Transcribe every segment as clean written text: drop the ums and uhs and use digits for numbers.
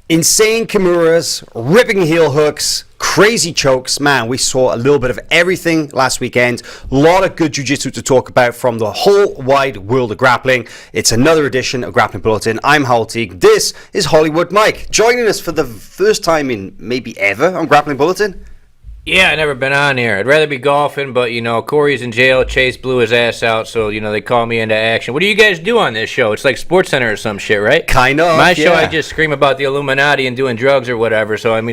Insane Kimuras, ripping heel hooks, crazy chokes. Man, we saw a little bit of everything last weekend. A lot of good jiu-jitsu to talk about from the whole wide world of grappling. It's another edition of Grappling Bulletin. I'm Hal Teague. This is Hollywood Mike, joining us for the first time in maybe ever on Grappling Bulletin. Yeah, I've never been on here. I'd rather be golfing, but, Corey's in jail. Chase blew his ass out, so, they call me into action. What do you guys do on this show? It's like SportsCenter or some shit, right? Kind of, My show, I just scream about the Illuminati and doing drugs or whatever, so, I'll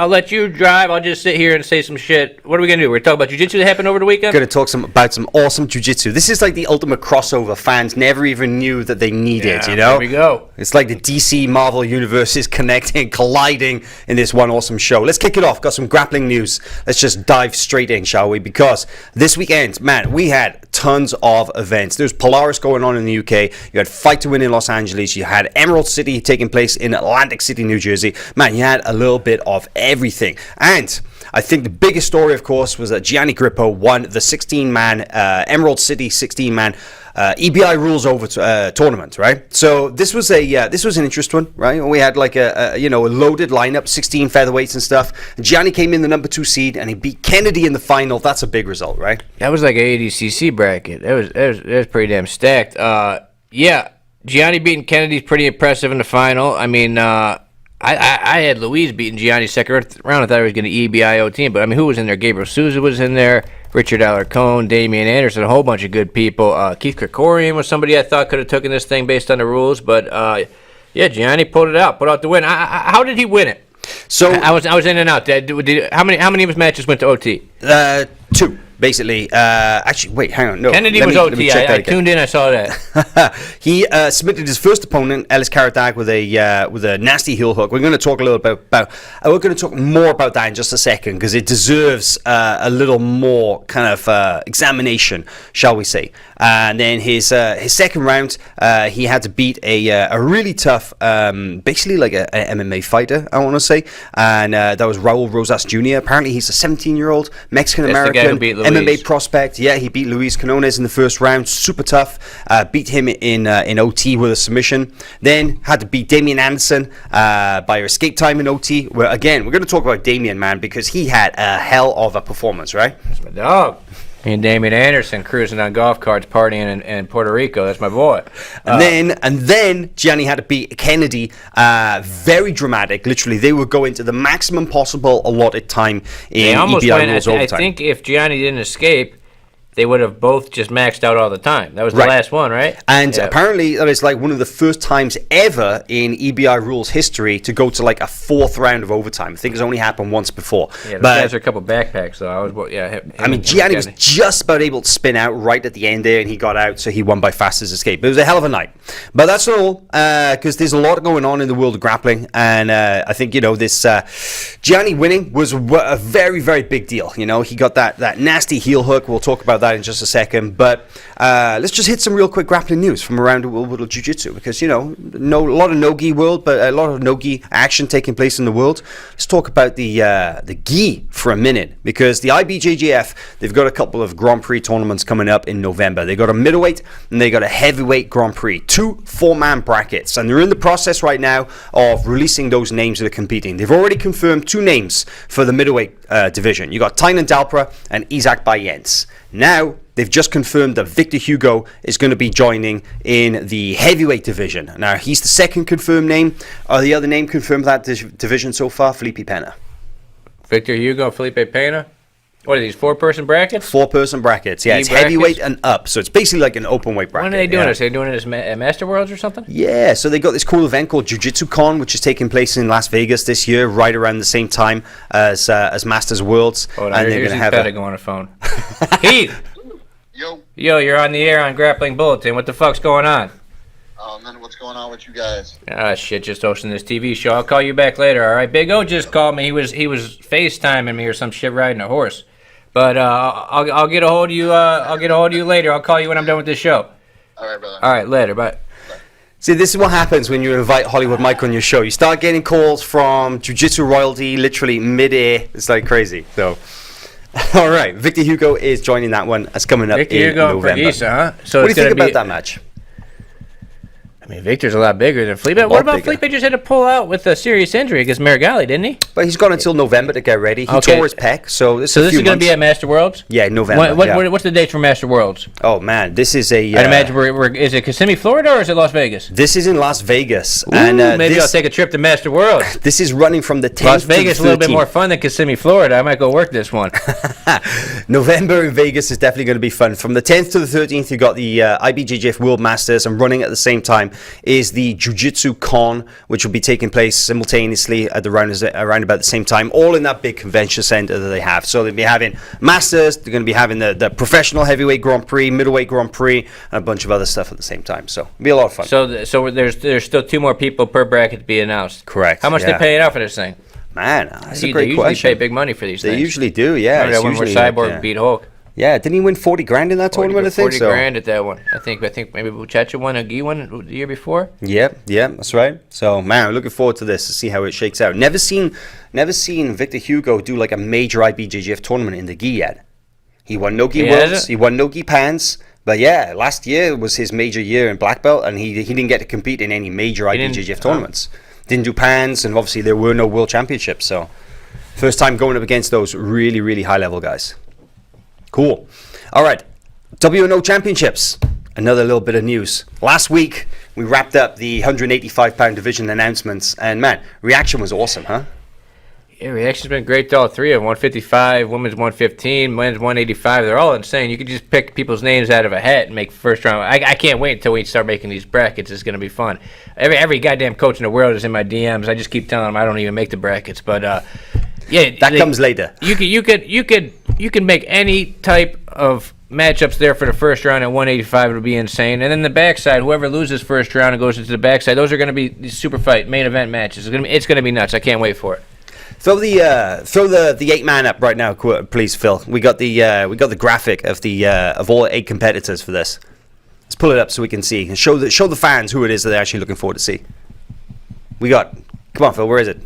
let you drive. I'll just sit here and say some shit. What are we going to do? We're talking about jiu-jitsu that happened over the weekend? Going to talk about some awesome jiu-jitsu. This is like the ultimate crossover fans never even knew that they needed, There we go. It's like the DC Marvel universes connecting, colliding in this one awesome show. Let's kick it off. Got some grappling news. Let's just dive straight in, shall we? Because this weekend, man, we had tons of events. There's Polaris going on in the UK. You had Fight to Win in Los Angeles. You had Emerald City taking place in Atlantic City, New Jersey. Man, you had a little bit of everything. And I think the biggest story, of course, was that Gianni Grippo won the 16-man Emerald City 16-man EBI rules over tournament, right? So this was an interesting one, right? We had like a loaded lineup, 16 featherweights and stuff. And Gianni came in the number 2 seed and he beat Kennedy in the final. That's a big result, right? That was like an ADCC bracket. That was pretty damn stacked. Gianni beating Kennedy's pretty impressive in the final. I mean, I had Louise beating Gianni second round. I thought he was going to EBIO team, but I mean, who was in there? Gabriel Souza was in there. Richard Alarcon, Damien Anderson, a whole bunch of good people. Keith Krikorian was somebody I thought could have taken this thing based on the rules, but Gianni pulled out the win. How did he win it? So I was in and out. How many of his matches went to OT? 2. Basically, actually, wait, hang on. No, Kennedy was OT. I tuned in. I saw that. He submitted his first opponent, Ellis Karadag, with a nasty heel hook. We're going to talk a little bit about. We're going to talk more about that in just a second because it deserves a little more kind of examination, shall we say? And then his second round, he had to beat a really tough, basically like a MMA fighter, I want to say, and that was Raul Rosas Jr. Apparently, he's a 17-year-old Mexican American MMA prospect. Yeah, he beat Luis Quinones in the first round. Super tough. Beat him in OT with a submission. Then had to beat Damien Anderson by escape time in OT. Where again, we're going to talk about Damien, man, because he had a hell of a performance, right? That's my dog. Me and Damien Anderson cruising on golf carts, partying in Puerto Rico. That's my boy. And then Gianni had to beat Kennedy. Very dramatic. Literally, they would go into the maximum possible allotted time in EBI rules overtime. I think if Gianni didn't escape, they would have both just maxed out all the time. That was the last one, right? And apparently that is like one of the first times ever in EBI rules history to go to like a 4th round of overtime. I think it's only happened once before. Yeah, those guys are a couple backpacks, though. Gianni was just about able to spin out right at the end there, and he got out, so he won by fastest escape. It was a hell of a night. But that's not all, because there's a lot going on in the world of grappling, and I think, this Gianni winning was a very, very big deal. He got that nasty heel hook. We'll talk about that in just a second, but let's just hit some real quick grappling news from around the world of jiu-jitsu, because a lot of no-gi world, but a lot of no-gi action taking place in the world. Let's talk about the gi for a minute, because the IBJJF, they've got a couple of Grand Prix tournaments coming up in November. They got a middleweight and they got a heavyweight Grand Prix, 2 4-man brackets, and they're in the process right now of releasing those names that are competing. They've already confirmed 2 names for the middleweight division. You got Tynan Dalpra and Isaac Bayens. Now, they've just confirmed that Victor Hugo is going to be joining in the heavyweight division. Now, he's the second confirmed name. The other name confirmed that division so far, Felipe Pena. Victor Hugo, Felipe Pena? What are these, 4-person brackets? 4-person brackets, yeah. It's heavyweight and up, so it's basically like an open weight bracket. When are they doing this? Are they doing it as Master Worlds or something? Yeah, so they got this cool event called Jiu-Jitsu Con, which is taking place in Las Vegas this year, right around the same time as Masters Worlds. And they're going to have go on the phone. Heath! Yo, you're on the air on Grappling Bulletin. What the fuck's going on? Oh, man, what's going on with you guys? Shit, just hosting this TV show. I'll call you back later, all right? Big O just called me. He was FaceTiming me or some shit riding a horse. But I'll get a hold of you. I'll get a hold of you later. I'll call you when I'm done with this show. All right, brother. All right, later. Bye. See, this is what happens when you invite Hollywood Mike on your show. You start getting calls from jiu-jitsu royalty, literally mid-air. It's like crazy. So, all right, Victor Hugo is joining that one. That's coming up Victor in Hugo November. Perguisa, huh? So what do you think about that match? I mean, Victor's a lot bigger than Felipe. What about Felipe just had to pull out with a serious injury against Marigali, didn't he? But he's got until November to get ready. He tore his pec, so this is going to be at Master Worlds? Yeah, November. What's the date for Master Worlds? Oh, man, this is a... I'd imagine, is it Kissimmee, Florida, or is it Las Vegas? This is in Las Vegas. Ooh, and maybe I'll take a trip to Master Worlds. This is running from the 10th Las Vegas to the 13th. A little bit more fun than Kissimmee, Florida. I might go work this one. November in Vegas is definitely going to be fun. From the 10th to the 13th, you've got the IBJJF World Masters, and running at the same time is the Jiu-Jitsu Con, which will be taking place simultaneously at around about the same time, all in that big convention center that they have. So they'll be having Masters, they're going to be having the professional heavyweight Grand Prix, middleweight Grand Prix, and a bunch of other stuff at the same time. So it'll be a lot of fun. So there's still 2 more people per bracket to be announced. Correct. How much they pay it out for this thing? Man, that's a great question. They usually pay big money for these things. They usually do, yeah. Remember that one where Cyborg beat Hulk? Yeah, didn't he win 40 grand in that tournament, I think? 40 grand at that one. I think maybe Buchacha won a Gi won the year before. Yeah, that's right. So, man, I'm looking forward to this to see how it shakes out. Never seen Victor Hugo do like a major IBJJF tournament in the Gi yet. He won no Gi Worlds, he won no Gi Pans. But yeah, last year was his major year in black belt, and he didn't get to compete in any major IBJJF tournaments. Didn't do Pans, and obviously there were no World Championships. So, first time going up against those really, really high-level guys. Cool. All right. WNO Championships. Another little bit of news. Last week, we wrapped up the 185-pound division announcements, and man, reaction was awesome, huh? Yeah, reaction's been great to all 3 of them. 155, women's 115, men's 185. They're all insane. You could just pick people's names out of a hat and make first round. I can't wait until we start making these brackets. It's going to be fun. Every goddamn coach in the world is in my DMs. I just keep telling them I don't even make the brackets, but yeah, that comes later. You could make any type of matchups there for the first round at 185. It'll be insane. And then the backside, whoever loses first round and goes into the backside, those are going to be these super fight main event matches. It's going to be nuts. I can't wait for it. Throw the 8-man up right now, please, Phil. We got the graphic of all 8 competitors for this. Let's pull it up so we can see and show the fans who it is that they're actually looking forward to see. Come on, Phil, where is it?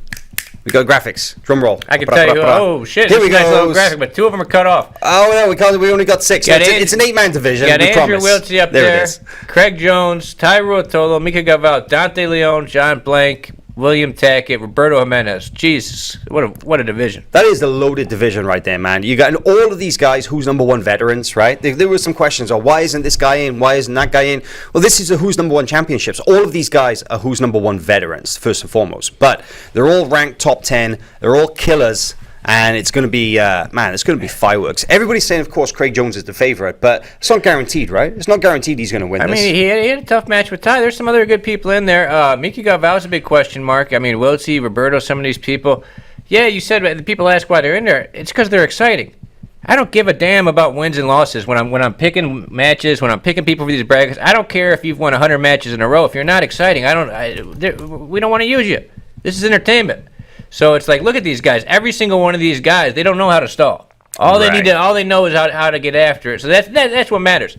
We got graphics. Drum roll. I can tell you. Oh shit! Here we go. Nice little graphic, but 2 of them are cut off. Oh no, we only got 6. It's an 8-man division. Got Andrew Wiltsey up there. Craig Jones, Tyro Tolo, Mika Gaval, Dante Leon, John Blank, William Tackett, Roberto Jimenez. Jesus, what a division. That is the loaded division right there, man. You got all of these guys who's number 1 veterans, right? There were some questions. Why isn't this guy in? Why isn't that guy in? Well, this is a who's number 1 championships. All of these guys are who's number 1 veterans, first and foremost. But they're all ranked top 10. They're all killers. And it's going to be, it's going to be fireworks. Everybody's saying, of course, Craig Jones is the favorite, but it's not guaranteed, right? It's not guaranteed he's going to win this. I mean, he had a tough match with Ty. There's some other good people in there. Miki Gaval's a big question mark. I mean, Wiltsey, Roberto, some of these people. Yeah, you said the people ask why they're in there. It's because they're exciting. I don't give a damn about wins and losses when I'm picking matches, when I'm picking people for these brackets. I don't care if you've won 100 matches in a row. If you're not exciting, we don't want to use you. This is entertainment. So it's like, look at these guys. Every single one of these guys, they don't know how to stall. All they know is how to get after it. So that's what matters.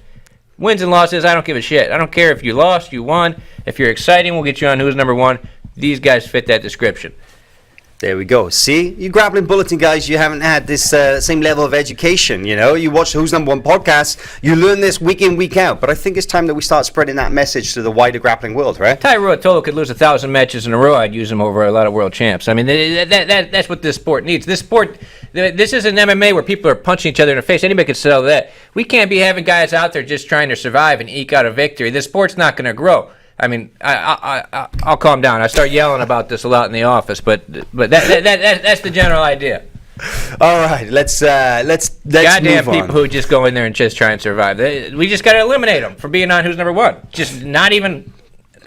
Wins and losses, I don't give a shit. I don't care if you lost, you won. If you're exciting, we'll get you on who's number 1. These guys fit that description. There we go. See, you Grappling Bulletin guys, you haven't had this same level of education. You know, you watch the Who's Number One podcast, you learn this week in, week out. But I think it's time that we start spreading that message to the wider grappling world, right? Tyro Tolo could lose 1,000 matches in a row. I'd use him over a lot of world champs. I mean, that's what this sport needs. This isn't MMA where people are punching each other in the face. Anybody could sell that. We can't be having guys out there just trying to survive and eke out a victory. This sport's not going to grow. I mean, I'll calm down. I start yelling about this a lot in the office, but that's the general idea. All right, let's goddamn move on. People who just go in there and just try and survive. We just got to eliminate them from being on who's number 1. Just not even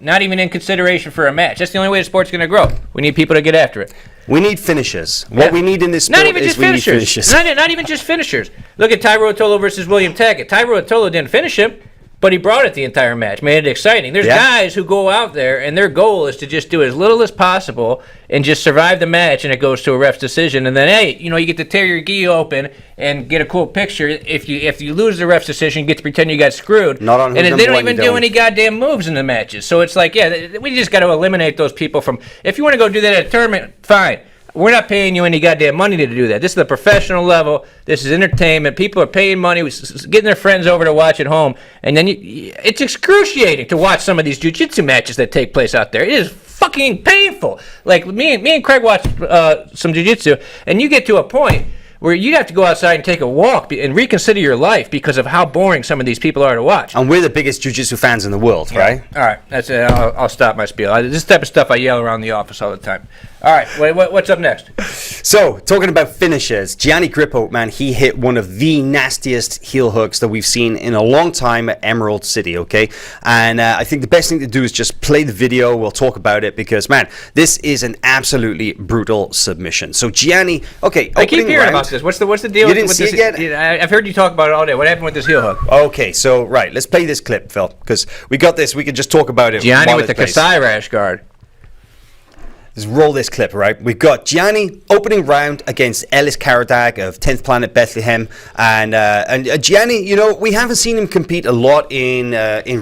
in consideration for a match. That's the only way the sport's going to grow. We need people to get after it. We need finishers. What we need in this sport is we need finishers. Not even just finishers. Look at Tyro Tolo versus William Tackett. Tyro Tolo didn't finish him, but he brought it the entire match, made it exciting. There's guys who go out there, and their goal is to just do as little as possible and just survive the match, and it goes to a ref's decision. And then, hey, you get to tear your gi open and get a cool picture. If you lose the ref's decision, you get to pretend you got screwed. Not on and they don't even do any goddamn moves in the matches. So it's like, we just got to eliminate those people from. If you want to go do that at a tournament, fine. we're not paying you any goddamn money to do that. This is the professional level. This is entertainment. People are paying money, getting their friends over to watch at home, and then it's excruciating to watch some of these jiu-jitsu matches that take place out there. It is fucking painful. Like me and Craig watched some jiu-jitsu, and you get to a point where you'd have to go outside and take a walk and reconsider your life because of how boring some of these people are to watch. And we're the biggest jiu-jitsu fans in the world, right? All right, that's it. I'll stop my spiel. This type of stuff I yell around the office all the time. All right, what's up next? So, talking about finishers, Gianni Grippo, man, he hit one of the nastiest heel hooks that we've seen in a long time at Emerald City, okay? And I think the best thing to do is just play the video. We'll talk about it because, man, this is an absolutely brutal submission. So, Gianni, okay, I keep hearing about this. What's the deal? You didn't see this? It yet? I've heard you talk about it all day. What happened with this heel hook? Okay, so, right, let's play this clip, Phil, because we got this. We can just talk about it. Gianni with the Kasai rash guard. Let's roll this clip, right? We've got Gianni opening round against Ellis Karadag of 10th Planet Bethlehem. And Gianni, you know, we haven't seen him compete a lot in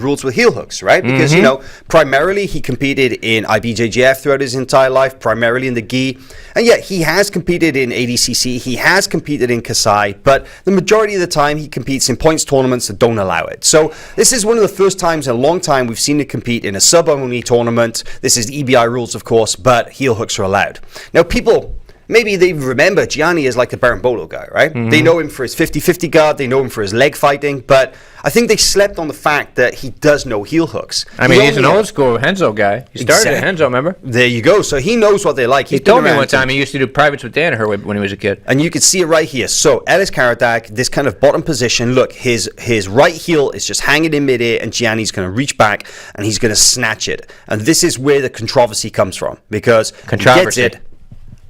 rules with heel hooks, right? Because, you know, primarily he competed in IBJJF throughout his entire life, primarily in the gi. And yet he has competed in ADCC, he has competed in Kasai, but the majority of the time he competes in points tournaments that don't allow it. So this is one of the first times in a long time we've seen him compete in a sub-only tournament. This is the EBI rules, of course, but heel hooks are allowed. Now, people, maybe they remember Gianni as like the Berimbolo guy, right? They know him for his 50-50 guard, they know him for his leg fighting, but I think they slept on the fact that he does know heel hooks. I mean, he's an old school Henzo guy. He started at Henzo, remember? There you go. So he knows what they're like. He told me one time he used to do privates with Danaher when he was a kid. And you can see it right here. So Ellis Karadak, this kind of bottom position. Look, his right heel is just hanging in midair, and Gianni's going to reach back and he's going to snatch it. And this is where the controversy comes from, because he gets it,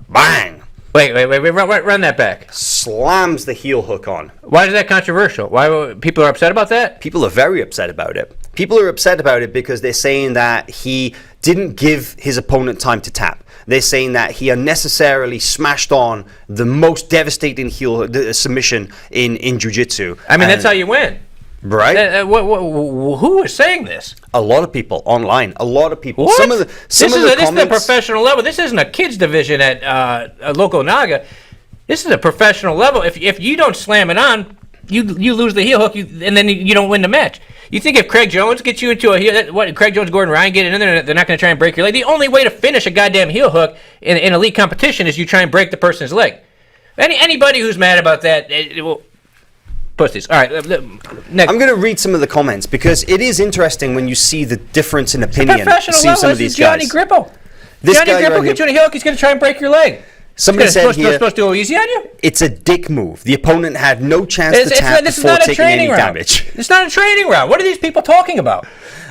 bang. Wait, run that back. Slams the heel hook on. Why is that controversial? Why people are upset about that? People are very upset about it. People are upset about it because they're saying that he didn't give his opponent time to tap. They're saying that he unnecessarily smashed on the most devastating heel submission in jiu-jitsu. I mean, that's how you win. Right? Who is saying this? A lot of people online. A lot of people. What? This is a professional level. This isn't a kids division at a local Naga. This is a professional level. If you don't slam it on, you lose the heel hook, and then you don't win the match. You think if Craig Jones gets you into a heel, Craig Jones, Gordon Ryan get in there, they're not going to try and break your leg? The only way to finish a goddamn heel hook in elite competition is you try and break the person's leg. Anybody who's mad about that, pussies. All right, next. I'm going to read some of the comments because it is interesting when you see the difference in opinion professional between level. some of these Gianni guys. Grippo. This Gianni guy Grippo right gets you in a heel hook, he's going to try and break your leg. Somebody said here, supposed to go easy on you? It's a dick move. The opponent had no chance to tap before taking any damage. It's not a training round. What are these people talking about?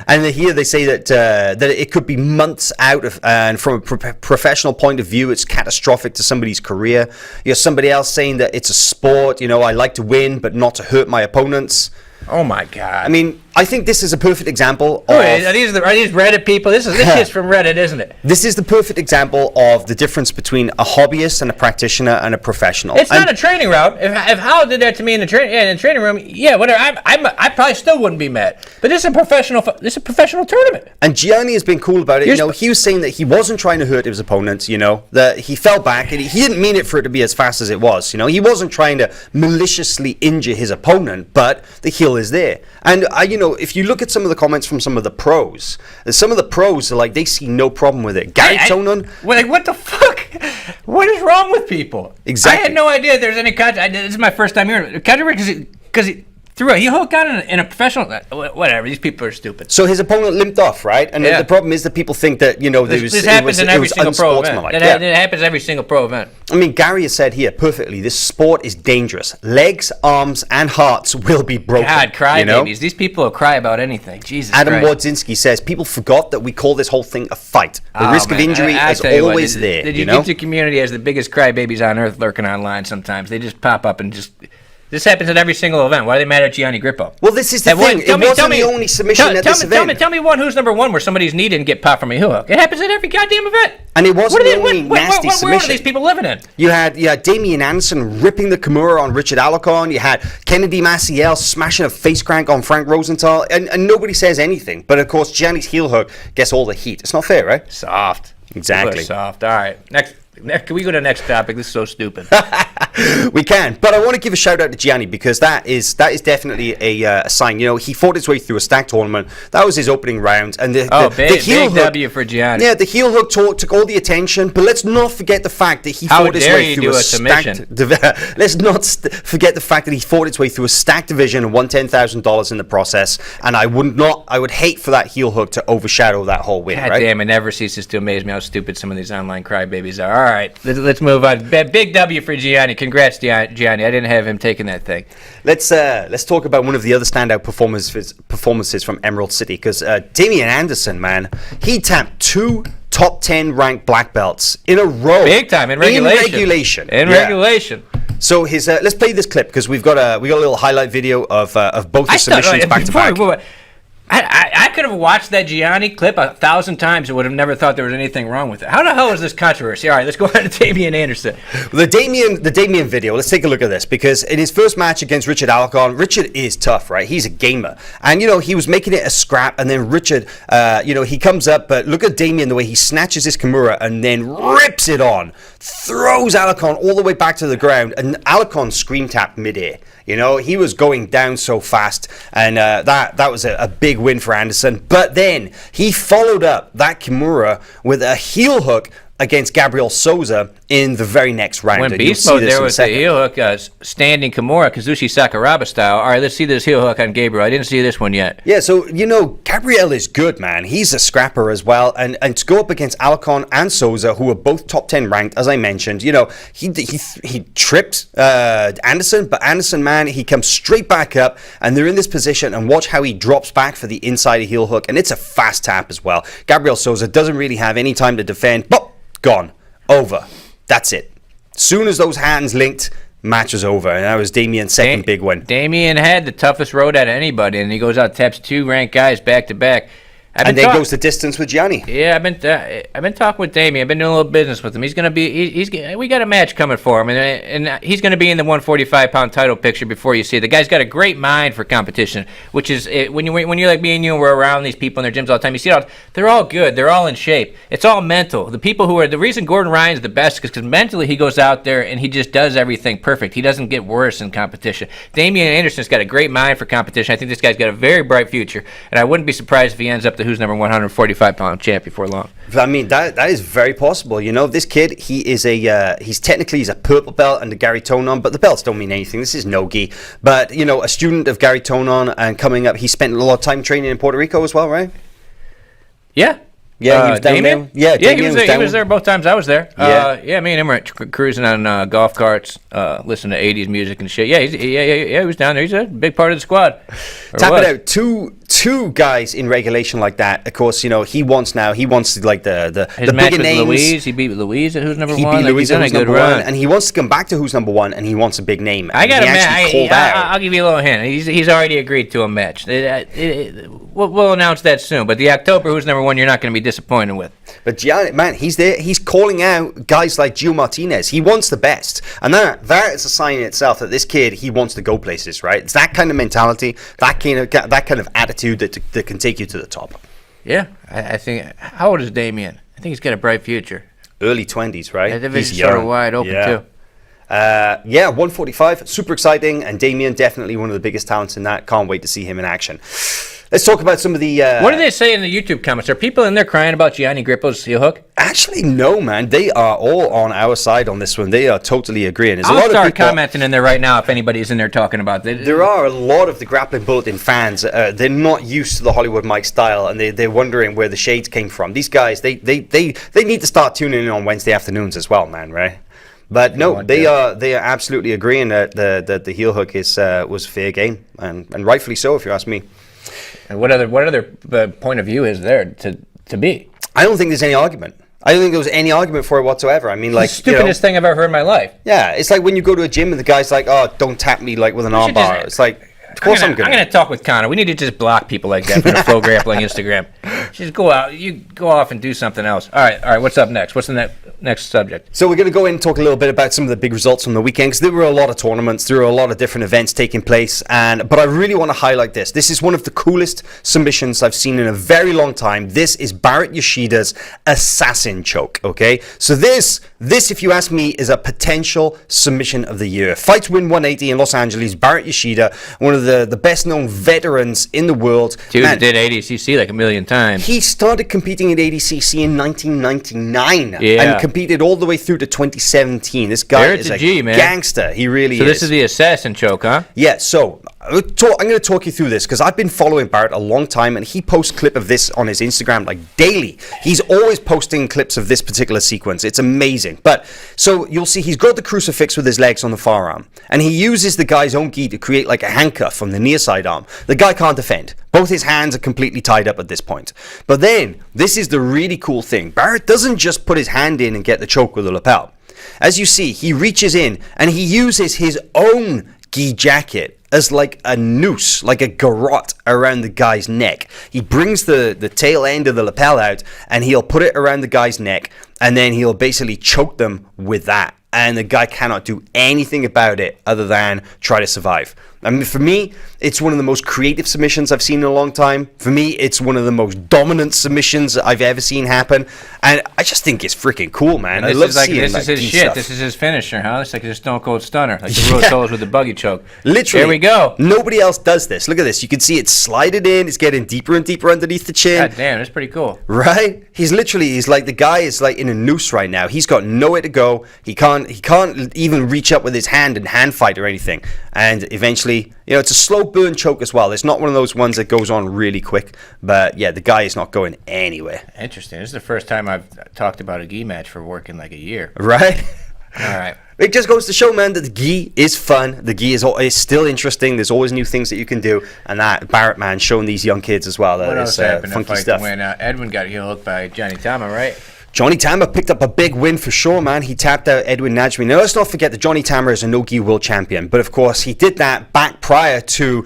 And here they say that that it could be months out of, and from a professional point of view, it's catastrophic to somebody's career. You have somebody else saying that it's a sport. You know, I like to win, but not to hurt my opponents. Oh my God! I mean, I think this is a perfect example of... Are these Reddit people? This is from Reddit, isn't it? This is the perfect example of the difference between a hobbyist and a practitioner and a professional. It's not a training round. If Hal did that to me in the training room, yeah, whatever. I probably still wouldn't be mad. But this is a professional tournament. And Gianni has been cool about it. You know, he was saying that he wasn't trying to hurt his opponent. You know, that he fell back and he didn't mean it for it to be as fast as it was. You know, he wasn't trying to maliciously injure his opponent, but the heel is there. And you know, if you look at some of the comments from some of the pros are like, they see no problem with it. Gary Tonon, like, what the fuck? What is wrong with people? Exactly. I had no idea there's any controversy. This is my first time hearing it. Because he threw a heel hook on in a professional. Whatever. These people are stupid. So his opponent limped off, right? And the problem is that people think that, you know, this happens in every single pro event. It happens every single pro event. I mean, Gary has said here perfectly, this sport is dangerous. Legs, arms, and hearts will be broken. God, cry you know? babies. These people will cry about anything. Jesus Adam Christ. Wodzinski says, people forgot that we call this whole thing a fight. The risk of injury is always there. The jiu-jitsu community has the biggest crybabies on earth lurking online sometimes. They just pop up and just... This happens at every single event. Why are they mad at Gianni Grippo? Well, this is the thing. It wasn't the only submission at this event. Tell me one who's number one where somebody's knee didn't get popped from a heel hook. It happens at every goddamn event. And it wasn't the only nasty what submission. world are these people living in? You had Damien Anderson ripping the Kimura on Richard Alarcon. You had Kennedy Maciel smashing a face crank on Frank Rosenthal. And nobody says anything. But, of course, Gianni's heel hook gets all the heat. It's not fair, right? Soft. Exactly. Soft. All right. Next. Can we go to the next topic? This is so stupid. We can, but I want to give a shout out to Gianni because that is definitely a sign. You know, he fought his way through a stacked tournament. That was his opening round, and the heel big hook, W for Gianni. Yeah, the heel hook took all the attention. But let's not forget the fact that he fought his way through a stacked. Let's not forget the fact that he fought its way through a stacked division and won $10,000 in the process. And I would hate for that heel hook to overshadow that whole win. God right? damn, it never ceases to amaze me how stupid some of these online crybabies are. All right, let's move on. Big W for Gianni. Congrats, Gianni. I didn't have him taking that thing. Let's talk about one of the other standout performances from Emerald City because Damien Anderson, man, he tapped 2 top 10 ranked black belts in a row. Big time in regulation. Regulation. So his let's play this clip because we got a little highlight video of both the submissions back to back. I could have watched that Gianni clip 1,000 times and would have never thought there was anything wrong with it. How the hell is this controversy? All right, let's go on to Damien Anderson. The Damien video, let's take a look at this because in his first match against Richard Alarcon, Richard is tough, right? He's a gamer. And, you know, he was making it a scrap and then Richard, he comes up, but look at Damien, the way he snatches his Kimura and then rips it on, throws Alarcon all the way back to the ground and Alarcon scream tapped midair. You know, he was going down so fast, and that was a big win for Anderson. But then he followed up that Kimura with a heel hook against Gabriel Souza in the very next round. When beast mode there was the heel hook, standing Kimura, Kazushi Sakuraba style. All right, let's see this heel hook on Gabriel. I didn't see this one yet. Yeah, so, you know, Gabriel is good, man. He's a scrapper as well. And to go up against Alarcon and Souza, who are both top 10 ranked, as I mentioned, you know, he tripped Anderson, but Anderson, man, he comes straight back up, and they're in this position, and watch how he drops back for the inside heel hook, and it's a fast tap as well. Gabriel Souza doesn't really have any time to defend, but gone. Over. That's it. Soon as those hands linked, match was over, and that was Damien's second big win. Damien had the toughest road out of anybody, and he goes out, taps 2 ranked guys back to back. And then goes the distance with Gianni. Yeah, I've been talking with Damien. I've been doing a little business with him. He's gonna be. We got a match coming for him, and he's gonna be in the 145-pound title picture before you see it. The guy's got a great mind for competition, which is when you're like me and you, and we're around these people in their gyms all the time. You see it all. They're all good. They're all in shape. It's all mental. The people who are the reason Gordon Ryan's the best is because mentally he goes out there and he just does everything perfect. He doesn't get worse in competition. Damien Anderson's got a great mind for competition. I think this guy's got a very bright future, and I wouldn't be surprised if he ends up the who's number 145-pound champ before long. I mean, that is very possible. You know, this kid, he's a purple belt under Gary Tonon, but the belts don't mean anything. This is no-gi. But, you know, a student of Gary Tonon and coming up, he spent a lot of time training in Puerto Rico as well, right? Yeah. Yeah, he was down Damien? there. Yeah, Damien he was there both times I was there. Yeah, me and him were cruising on golf carts, listening to 80s music and shit. Yeah, he was down there. He's a big part of the squad. Tap it out. Two guys in regulation like that. Of course, you know, he wants to like the match bigger with names. Louise. He beat Louise at who's number 1. He beat Louise at who's number 1, and he wants to come back to who's number 1, and he wants a big name. I got a match. I'll give you a little hint. He's already agreed to a match. We'll announce that soon. But the October who's number 1, you're not going to be disappointed with. But Gianni, man, he's there. He's calling out guys like Gio Martinez. He wants the best, and that is a sign in itself that this kid, he wants to go places, right? It's that kind of mentality, that kind of attitude that can take you to the top. Yeah, I think. How old is Damien? I think he's got a bright future. Early 20s, right? That division's sort of wide open too. 145, super exciting, and Damien definitely one of the biggest talents in that. Can't wait to see him in action. Let's talk about some of the... what do they say in the YouTube comments? Are people in there crying about Gianni Grippo's heel hook? Actually, no, man. They are all on our side on this one. They are totally agreeing. I'll start commenting in there right now if anybody's in there talking about it. There are a lot of the Grappling Bulletin fans. They're not used to the Hollywood Mike style, and they're wondering where the shades came from. These guys, they need to start tuning in on Wednesday afternoons as well, man, right? But no, they are absolutely agreeing that the heel hook was fair game, and rightfully so, if you ask me. And what other point of view is there to be? I don't think there's any argument. I don't think there was any argument for it whatsoever. I mean, like, the stupidest thing I've ever heard in my life. Yeah, it's like when you go to a gym and the guy's like, "Oh, don't tap me like with an armbar." It's like, Of course I'm going to talk with Connor. We need to just block people like that from the FloGrappling Instagram. Just go out. You go off and do something else. All right. What's up next? What's the next subject? So we're going to go in and talk a little bit about some of the big results from the weekend, because there were a lot of tournaments, there were a lot of different events taking place, but I really want to highlight this. This is one of the coolest submissions I've seen in a very long time. This is Barrett Yoshida's Assassin Choke, okay? So this, if you ask me, is a potential submission of the year. Fight to Win 180 in Los Angeles, Barrett Yoshida, one of the best-known veterans in the world. Dude did ADCC like a million times. He started competing at ADCC in 1999 and competed all the way through to 2017. This guy is a gangster. He really is. So this is the Assassin Choke, huh? Yeah, so I'm going to talk you through this because I've been following Barrett a long time, and he posts clip of this on his Instagram like daily. He's always posting clips of this particular sequence. It's amazing. But so you'll see he's got the crucifix with his legs on the far arm, and he uses the guy's own gi to create like a handcuff on the near side arm. The guy can't defend. Both his hands are completely tied up at this point. But then, this is the really cool thing. Barrett doesn't just put his hand in and get the choke with the lapel. As you see, he reaches in and he uses his own gi jacket as like a noose, like a garrote around the guy's neck. He brings the tail end of the lapel out and he'll put it around the guy's neck, and then he'll basically choke them with that. And the guy cannot do anything about it other than try to survive. I mean, for me, it's one of the most creative submissions I've seen in a long time. For me, it's one of the most dominant submissions I've ever seen happen. And I just think it's freaking cool, man. I love seeing this is his shit. Stuff. This is his finisher, huh? It's like a Stone Cold Stunner. Like the Rose Solos with the buggy choke. Literally. There we go. Nobody else does this. Look at this. You can see it slided in. It's getting deeper and deeper underneath the chin. God damn, that's pretty cool. Right? He's like, the guy is like in a noose right now. He's got nowhere to go. He can't even reach up with his hand and hand fight or anything. And eventually, it's a slow burn choke as well. It's not one of those ones that goes on really quick. But yeah, the guy is not going anywhere. Interesting. This is the first time I've talked about a gi match for working like a year. Right? All right. It just goes to show, man, that the gi is fun. The gi is still interesting. There's always new things that you can do. And that Barrett, man, showing these young kids as well. What else happened funky stuff. When Edwin got heel hooked by Johnny Tama, right? Johnny Tama picked up a big win for sure, man. He tapped out Edwin Najmi. Now, let's not forget that Johnny Tama is a no-gi world champion. But, of course, he did that back prior to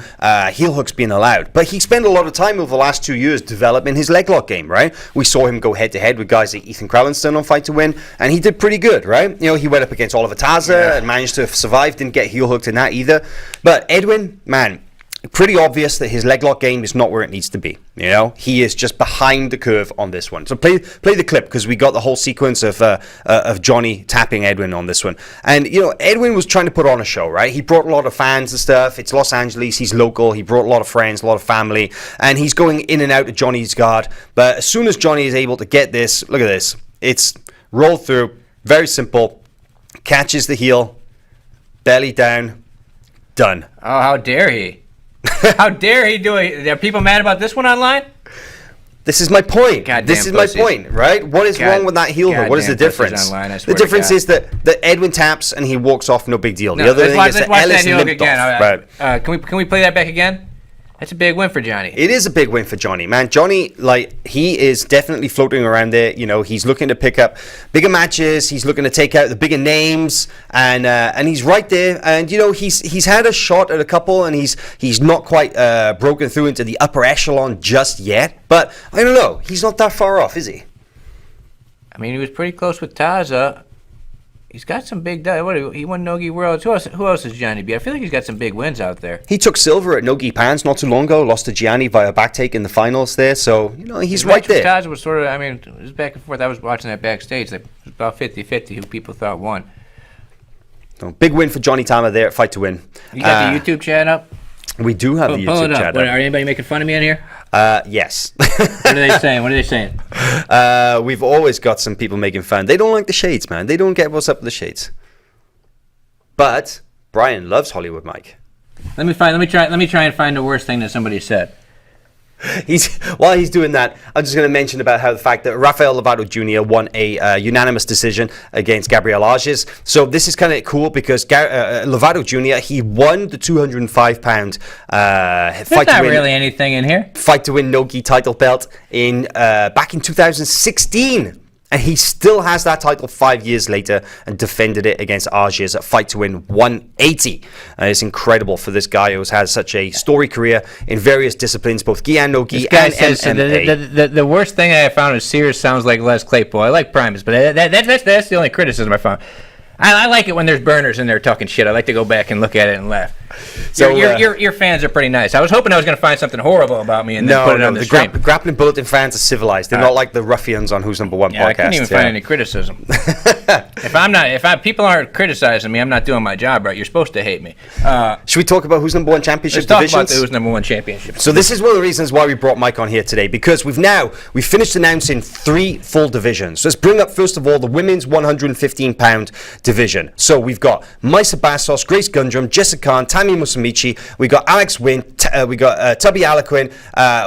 heel hooks being allowed. But he spent a lot of time over the last 2 years developing his leg lock game, right? We saw him go head-to-head with guys like Ethan Krallenstein on Fight to Win, and he did pretty good, right? He went up against Oliver Taza and managed to survive. Didn't get heel hooked in that either. But Edwin, man, pretty obvious that his leg lock game is not where it needs to be. He is just behind the curve on this one. So play the clip, because we got the whole sequence of Johnny tapping Edwin on this one. And Edwin was trying to put on a show, right? He brought a lot of fans and stuff. It's Los Angeles. He's local. He brought a lot of friends, a lot of family, and he's going in and out of Johnny's guard. But as soon as Johnny is able to get this, look at this. It's rolled through. Very simple. Catches the heel. Belly down. Done. Oh, how dare he? How dare he do it? Are people mad about this one online? This is my point. This is my point, right? What is wrong with that heel hook? What is the difference? The difference is that Edwin taps and he walks off, no big deal. The other thing is that Ellis limped off. Right. Can we play that back again? That's a big win for Johnny. It is a big win for Johnny, man. Johnny, he is definitely floating around there. He's looking to pick up bigger matches. He's looking to take out the bigger names, and he's right there. And he's had a shot at a couple, and he's not quite broken through into the upper echelon just yet. But I don't know. He's not that far off, is he? I mean, he was pretty close with Taza. He's got some big. He won Nogi Worlds. Who else is Gianni beat? I feel like he's got some big wins out there. He took silver at Nogi Pans not too long ago. Lost to Gianni via back take in the finals there. So he's right there. Taza was sort of. I mean, it was back and forth. I was watching that backstage. It was about 50-50 who people thought won. So, big win for Johnny Tama there at Fight to Win. You got the YouTube chat up? We do have the YouTube chat up. Are anybody making fun of me in here? Yes. What are they saying? We've always got some people making fun. They don't like the shades, man. They don't get what's up with the shades. But Brian loves Hollywood Mike. Let me try and find the worst thing that somebody said. While he's doing that, I'm just going to mention about how the fact that Rafael Lovato Jr. won a unanimous decision against Gabriel Arges. So this is kind of cool because Lovato Jr. he won the 205-pound There's not really anything in here. Fight to Win no-gi title belt back in 2016. And he still has that title 5 years later and defended it against Argiers at Fight to Win 180. It's incredible for this guy who's had such a storied career in various disciplines, both gi and no-gi and MMA. The worst thing I found is Sears sounds like Les Claypool. I like Primus, but that's the only criticism I found. I like it when there's burners in there talking shit. I like to go back and look at it and laugh. So your fans are pretty nice. I was hoping I was going to find something horrible about me and then put it on the stream. Grappling Bulletin fans are civilized. They're not like the ruffians on Who's Number One podcast. I couldn't even find any criticism. If people aren't criticizing me, I'm not doing my job right. You're supposed to hate me. Should we talk about Who's Number One championship divisions? Let's talk about the Who's Number One championship. So this is one of the reasons why we brought Mike on here today, because we've finished announcing 3 full divisions. So let's bring up first of all the women's 115-pound division. So we've got Maisa Bastos, Grace Gundrum, Jessica Khan, Tammy Musamichi. We got Alex Wynn. We got Tubby Aliquin.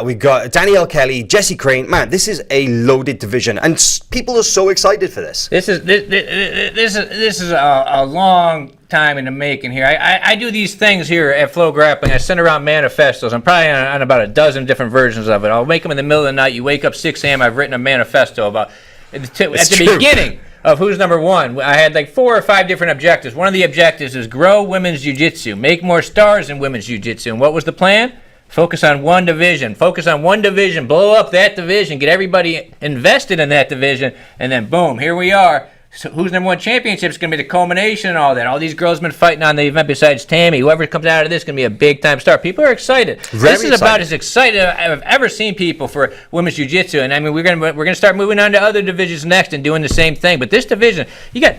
We got Danielle Kelly, Jessie Crane. Man, this is a loaded division, and people are so excited for this. This is a long time in the making here. I do these things here at FloGrappling. I send around manifestos. I'm probably on about a dozen different versions of it. I'll make them in the middle of the night. You wake up 6 a.m. I've written a manifesto about at the beginning of Who's Number One. I had like 4 or 5 different objectives. One of the objectives is grow women's jiu-jitsu, make more stars in women's jiu-jitsu. And what was the plan? Focus on one division. Focus on one division. Blow up that division. Get everybody invested in that division. And then boom, here we are. So Who's Number One championship is going to be the culmination and all that. All these girls have been fighting on the event besides Tammy. Whoever comes out of this is going to be a big-time star. People are excited. This is about as excited as I've ever seen people for women's jiu-jitsu. And I mean, we're going to start moving on to other divisions next and doing the same thing. But this division, you got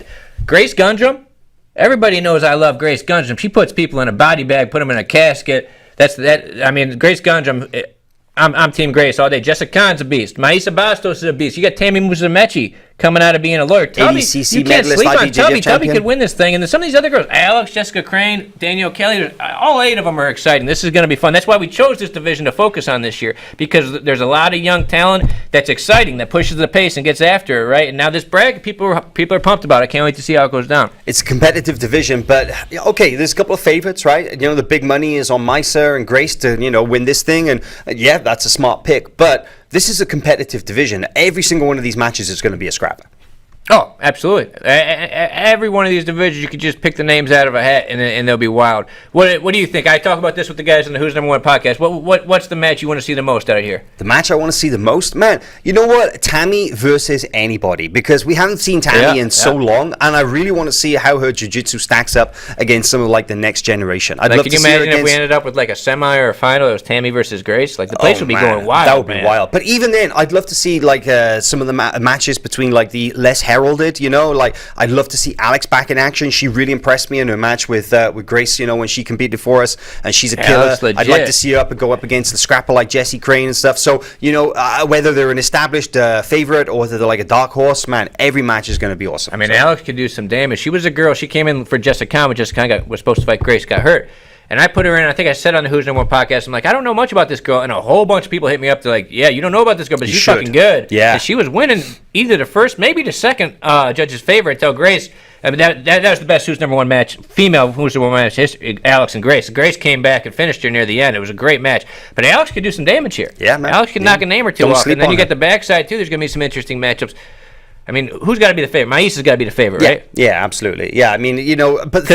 Grace Gundrum. Everybody knows I love Grace Gundrum. She puts people in a body bag, put them in a casket. I mean, Grace Gundrum. I'm Team Grace all day. Jessica Khan's a beast. Maisa Bastos is a beast. You got Tammy Musumeci coming out of being a lawyer. Tubby, you can't sleep on Tubby. Tubby could win this thing. And then some of these other girls, Alex, Jessica Crane, Danielle Kelly, all 8 of them are exciting. This is going to be fun. That's why we chose this division to focus on this year, because there's a lot of young talent that's exciting, that pushes the pace and gets after it, right? And now this bracket, people are pumped about it. I can't wait to see how it goes down. It's a competitive division, but okay, there's a couple of favorites, right? You know, the big money is on Maisa and Grace to, win this thing, and yeah, that's a smart pick, but this is a competitive division. Every single one of these matches is going to be a scrapper. Oh, absolutely. Every one of these divisions, you could just pick the names out of a hat, and they'll be wild. What do you think? I talk about this with the guys on the Who's Number One podcast. What's the match you want to see the most out of here? The match I want to see the most? Man, you know what? Tammy versus anybody, because we haven't seen Tammy in so long, and I really want to see how her jiu-jitsu stacks up against some of, like, the next generation. I'd love to see her against... Can you imagine if we ended up with, like, a semi or a final that was Tammy versus Grace? Like, the place would be going wild, That would be wild. But even then, I'd love to see, like, some of the matches between, like, the less heralded, like I'd love to see Alex back in action. She really impressed me in her match with Grace, when she competed for us, and she's a killer. I'd like to see her go up against the scrapper like Jessie Crane and stuff. So, whether they're an established favorite or whether they're like a dark horse, man, every match is going to be awesome. I mean, Alex could do some damage. She was a girl. She came in for Jessica Khan, but Jessica Khan was supposed to fight Grace, got hurt. And I put her in, I think I said on the Who's Number One podcast, I'm like, I don't know much about this girl. And a whole bunch of people hit me up. They're like, yeah, you don't know about this girl, but she's fucking good. Yeah. And she was winning either the first, maybe the second judge's favorite until Grace. I mean, that was the best Who's Number One match, female Who's Number One match history, Alex and Grace. Grace came back and finished her near the end. It was a great match. But Alex could do some damage here. Yeah, man. Alex could knock a name or two off. And then you get the backside, too. There's going to be some interesting matchups. I mean, who's got to be the favorite? Maisa's got to be the favorite, right? Yeah, absolutely. Yeah, I mean, but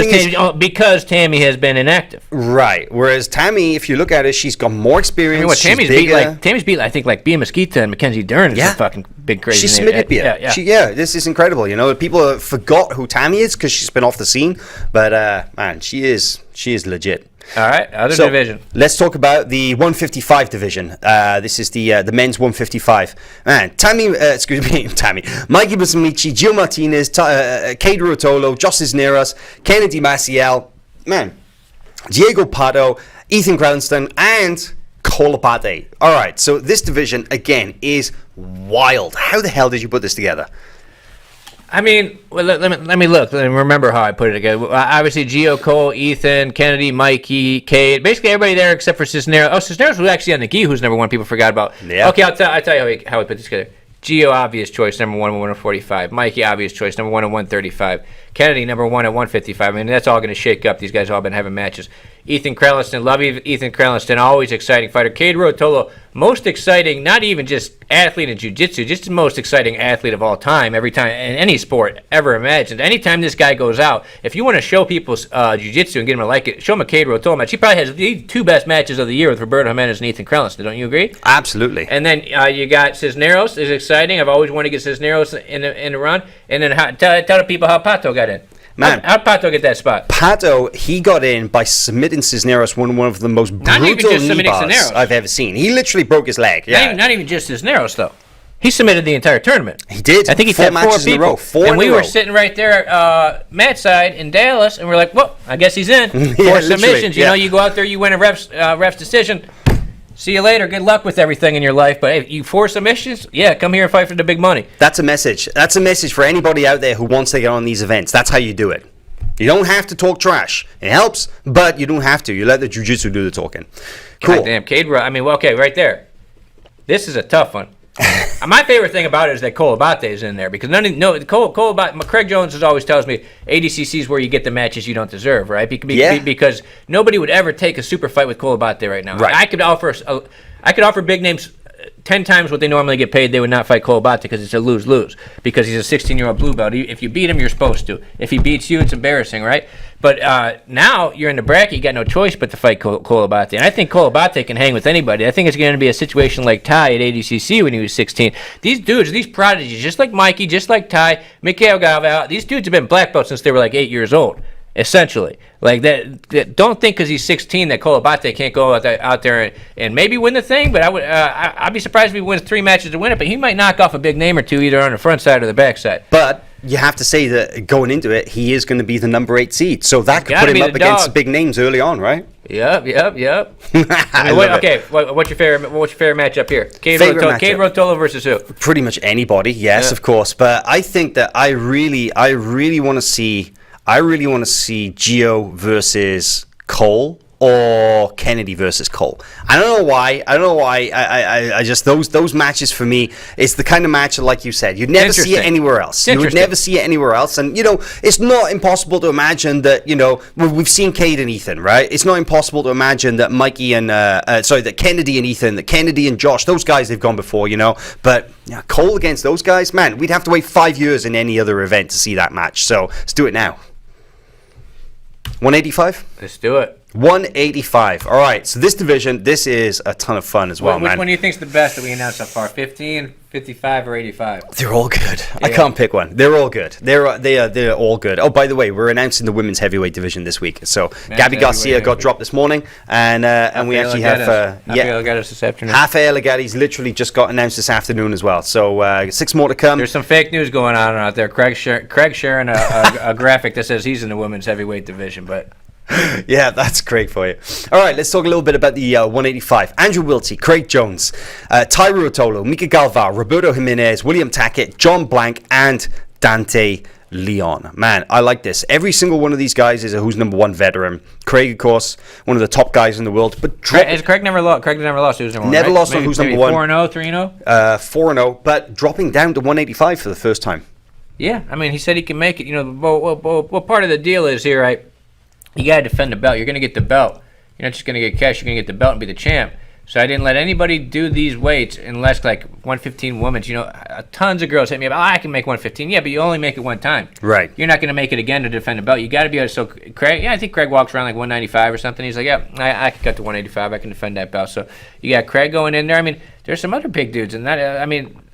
because Tammy has been inactive. Right. Whereas Tammy, if you look at it, she's got more experience. I mean, Tammy's beat, I think, like Bia Mesquita and Mackenzie Dern is a fucking big crazy she's name. Yeah. This is incredible. People forgot who Tammy is because she's been off the scene. But, man, she is legit. All right, other division. Let's talk about the 155 division. This is the men's 155. Man, Tammy, Mikey Busamichi, Gio Martinez, Kade Rotolo, Josh Cisneros, Kennedy Maciel, man, Diego Pato, Ethan Cranston, and Kolopate. All right, so this division, again, is wild. How the hell did you put this together? I mean, well, let me look and remember how I put it together. Obviously, Gio, Cole, Ethan, Kennedy, Mikey, Cade, basically everybody there except for Cisneros. Oh, Cisneros was actually on the gi, who's number one. People forgot about. Yeah. Okay, I'll tell you how we put this together. Gio, obvious choice, number one at 145. Mikey, obvious choice, number one at 135. Kennedy, number one at 155. I mean, that's all going to shake up. These guys have all been having matches. Ethan Creliston, love Ethan Creliston, always exciting fighter. Cade Rotolo, most exciting, not even just athlete in jiu-jitsu, just the most exciting athlete of all time, every time in any sport ever imagined. Anytime this guy goes out, if you want to show people jiu-jitsu and get them to like it, show them a Cade Rotolo match. He probably has the 2 best matches of the year with Roberto Jimenez and Ethan Creliston. Don't you agree? Absolutely. And then you got Cisneros is exciting. I've always wanted to get Cisneros in the run. And then tell the people how Pato got in. Man, how'd Pato get that spot? Pato, he got in by submitting Cisneros, one of the most Not even brutal just knee submitting bars Cisneros. I've ever seen. He literally broke his leg. Yeah. Not even just Cisneros, though. He submitted the entire tournament. He did. I think he 4 had 4 matches people. in a row. 4 and in we a were row. sitting right there at Matt's side in Dallas, and we're like, well, I guess he's in. 4 literally, submissions. You yeah. know, you go out there, you win a ref's decision. See you later. Good luck with everything in your life. But hey, you 4 submissions? Yeah, come here and fight for the big money. That's a message. That's a message for anybody out there who wants to get on these events. That's how you do it. You don't have to talk trash. It helps, but you don't have to. You let the jiu-jitsu do the talking. Cool. God damn, Cade. I mean, well, okay, right there. This is a tough one. My favorite thing about it is that Cole Abate is in there because Cole Abate, Craig Jones always tells me ADCC is where you get the matches you don't deserve, right? Because nobody would ever take a super fight with Cole Abate right now. Right. I could offer big names 10 times what they normally get paid. They would not fight Cole Abate because it's a lose-lose because he's a 16-year-old blue belt. If you beat him, you're supposed to. If he beats you, it's embarrassing, right? But now you're in the bracket. You got no choice but to fight Cole Abate. And I think Cole Abate can hang with anybody. I think it's going to be a situation like Ty at ADCC when he was 16. These dudes, these prodigies, just like Mikey, just like Ty, Mikhail Galvao, these dudes have been black belts since they were like 8 years old. Essentially, like that. Don't think because he's 16 that Cole Abate can't go out there and maybe win the thing. But I'd be surprised if he wins 3 matches to win it. But he might knock off a big name or two either on the front side or the back side. But you have to say that going into it, he is going to be the number 8 seed. So that could Gotta put him be up the against dog. big names early on, right? Yep. I love it. What's your favorite matchup here? Cade Favorite Rotolo versus who? Pretty much anybody, yes, of course. But I think that I really want to see Gio versus Cole or Kennedy versus Cole. I don't know why. I just those matches for me, it's the kind of match like you said, you'd never see it anywhere else. You would never see it anywhere else. And it's not impossible to imagine that, we've seen Cade and Ethan, right? It's not impossible to imagine that Mikey and that Kennedy and Ethan, that Kennedy and Josh, those guys they've gone before, But Cole against those guys, man, we'd have to wait 5 years in any other event to see that match. So let's do it now. 185? Let's do it. 185. All right. So this division, this is a ton of fun as well, Which man. one do you think's the best that we announced so far? 15, 55, or 85? They're all good. I can't pick one. They're all good. They're all good. Oh, by the way, we're announcing the women's heavyweight division this week. So Gabby Garcia got dropped this morning, and we actually have Rafael Legatas this afternoon. Rafael Legatas literally just got announced this afternoon as well. So 6 more to come. There's some fake news going on out there. Craig sharing a graphic that says he's in the women's heavyweight division, but. Yeah, that's great for you. All right, let's talk a little bit about the 185. Andrew Wiltie, Craig Jones, Ty Ruotolo, Mika Galvao, Roberto Jimenez, William Tackett, John Blank, and Dante Leon. Man, I like this. Every single one of these guys is a who's number 1 veteran. Craig, of course, one of the top guys in the world. But Craig never lost. Craig never lost. Who's number 1? Never lost on who's number 1. 4-0, 3-0. 4-0, but dropping down to 185 for the first time. Yeah, I mean, he said he can make it. What part of the deal is here, right? You got to defend the belt. You're going to get the belt. You're not just going to get cash. You're going to get the belt and be the champ. So I didn't let anybody do these weights unless, like, 115 women's. Tons of girls hit me up. I can make 115. Yeah, but you only make it one time. Right. You're not going to make it again to defend the belt. You got to be able to. So Craig, I think Craig walks around like 195 or something. He's like, yeah, I can cut to 185. I can defend that belt. So you got Craig going in there. I mean, there's some other big dudes, and that.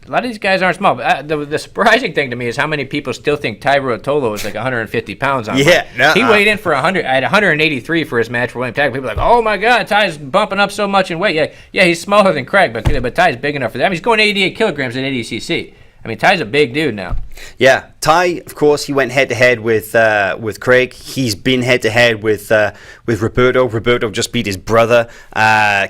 A lot of these guys aren't small. But the surprising thing to me is how many people still think Ty Ruotolo is like 150 pounds on. Yeah, he weighed in for 100 at 183 for his match for William Tackett. People are like, oh my God, Ty's bumping up so much in weight. Yeah, he's smaller than Craig, but Ty's big enough for that. I mean, he's going 88 kilograms at ADCC. I mean, Ty's a big dude now. Yeah, Ty, of course, he went head-to-head with Craig. He's been head-to-head with Roberto. Roberto just beat his brother,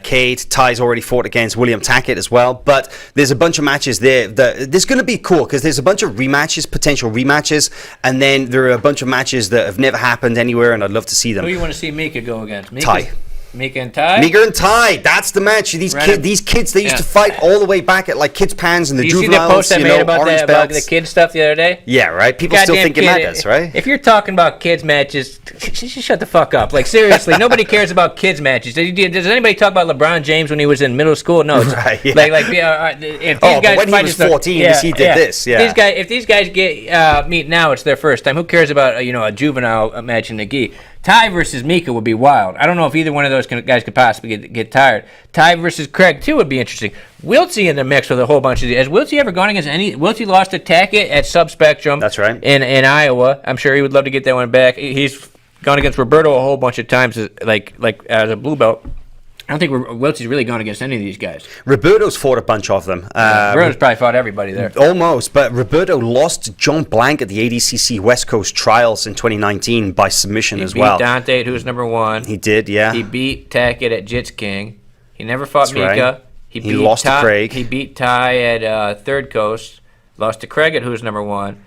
Cade. Ty's already fought against William Tackett as well. But there's a bunch of matches there. There's going to be cool because there's a bunch of rematches, potential rematches, and then there are a bunch of matches that have never happened anywhere, and I'd love to see them. Who do you want to see Mika go against? Ty. Mika and Ty? Mika and Ty, that's the match. These kids, they used to fight all the way back at like Kids Pans and the juveniles. You see the post I made about the kid stuff the other day? Yeah, right? People still think you're madness, right? If you're talking about kids matches, shut the fuck up. Like, seriously, nobody cares about kids matches. Does anybody talk about LeBron James when he was in middle school? No. Right, yeah. If these guys but when he was 14, he did this, yeah. If these guys get meet now, it's their first time. Who cares about, a juvenile match in the gi? Ty versus Mika would be wild. I don't know if either one of those guys could possibly get tired. Ty versus Craig, too, would be interesting. Wiltsy in the mix with a whole bunch of these. Has Wiltsy ever gone against any? Wiltsy lost to Tackett at Subspectrum. That's right. In Iowa. I'm sure he would love to get that one back. He's gone against Roberto a whole bunch of times, like as a blue belt. I don't think Wiltsy's really gone against any of these guys. Roberto's fought a bunch of them. Roberto's probably fought everybody there. Almost, but Roberto lost to John Blank at the ADCC West Coast Trials in 2019 by submission as well. He beat Dante, who's number 1. He did, yeah. He beat Tackett at Jits King. He never fought Mika. Right. He lost to Craig. He beat Ty at Third Coast. Lost to Craig at who's number 1.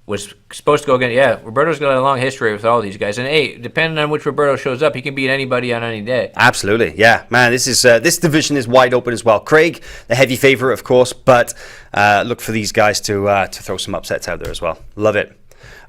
Was supposed to go again. Yeah, Roberto's got a long history with all these guys. And, hey, depending on which Roberto shows up, he can beat anybody on any day. Absolutely, yeah. Man, this division is wide open as well. Craig, the heavy favorite, of course, but look for these guys to throw some upsets out there as well. Love it.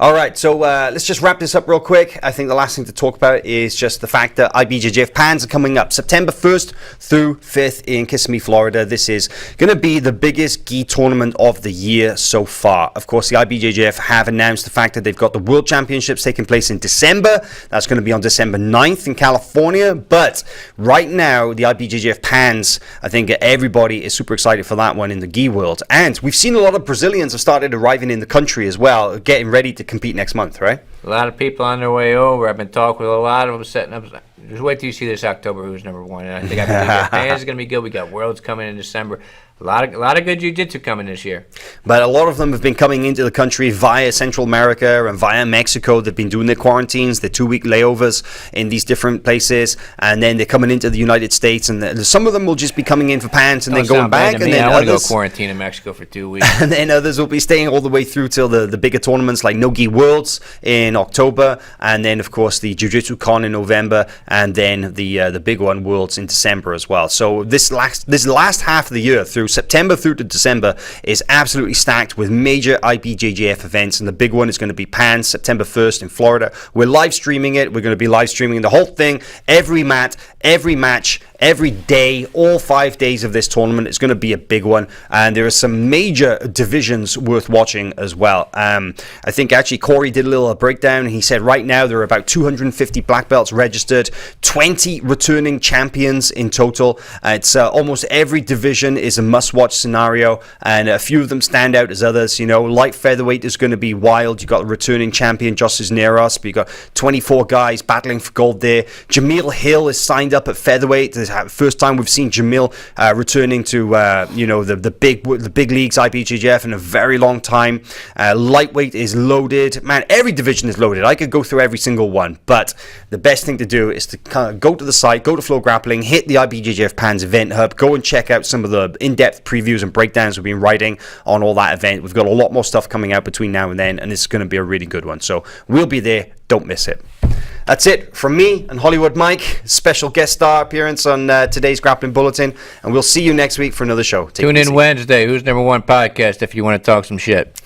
All right, so let's just wrap this up real quick. I think the last thing to talk about is just the fact that IBJJF Pans are coming up September 1st through 5th in Kissimmee, Florida. This is going to be the biggest gi tournament of the year so far. Of course, the IBJJF have announced the fact that they've got the World Championships taking place in December. That's going to be on December 9th in California. But right now, the IBJJF Pans, I think everybody is super excited for that one in the gi world. And we've seen a lot of Brazilians have started arriving in the country as well, getting ready to compete next month, right? A lot of people on their way over. I've been talking with a lot of them, setting up. Just wait till you see this October who's number 1. And I think Pans is going to be good. We got Worlds coming in December. A lot of good jiu-jitsu coming this year. But a lot of them have been coming into the country via Central America and via Mexico. They've been doing their quarantines, their 2-week layovers in these different places, and then they're coming into the United States. And some of them will just be coming in for pants and then going back. And then I want to go quarantine in Mexico for 2 weeks. And then others will be staying all the way through till the bigger tournaments like No-Gi Worlds in October, and then of course the Jiu-Jitsu Con in November, and then the big one, Worlds, in December as well. So this last half of the year, through September through to December, is absolutely stacked with major IBJJF events, and the big one is going to be Pans, September 1st in Florida. We're live streaming it. We're going to be live streaming the whole thing, every mat, every match, every day, all 5 days of this tournament. It's going to be a big one, and there are some major divisions worth watching as well. I think actually Corey did a little breakdown. He said right now there are about 250 black belts registered, 20 returning champions in total. It's almost every division is a must-watch scenario, and a few of them stand out as others. Light featherweight is going to be wild. You've got the returning champion Jos Cisneros, but you've got 24 guys battling for gold there. Jameel Hill is signed up at featherweight. This is the first time we've seen Jameel returning to the big leagues, IBJJF, in a very long time. Lightweight is loaded. Man, every division is loaded. I could go through every single one, but the best thing to do is to kind of go to the site, go to FloGrappling, hit the IBJJF Pans event hub, go and check out some of the in-depth previews and breakdowns we've been writing on all that event. We've got a lot more stuff coming out between now and then, and it's going to be a really good one. So we'll be there. Don't miss it. That's it from me and Hollywood Mike. Special guest star appearance on today's Grappling Bulletin, and we'll see you next week for another show. Tune in Wednesday. Who's Number 1 podcast if you want to talk some shit.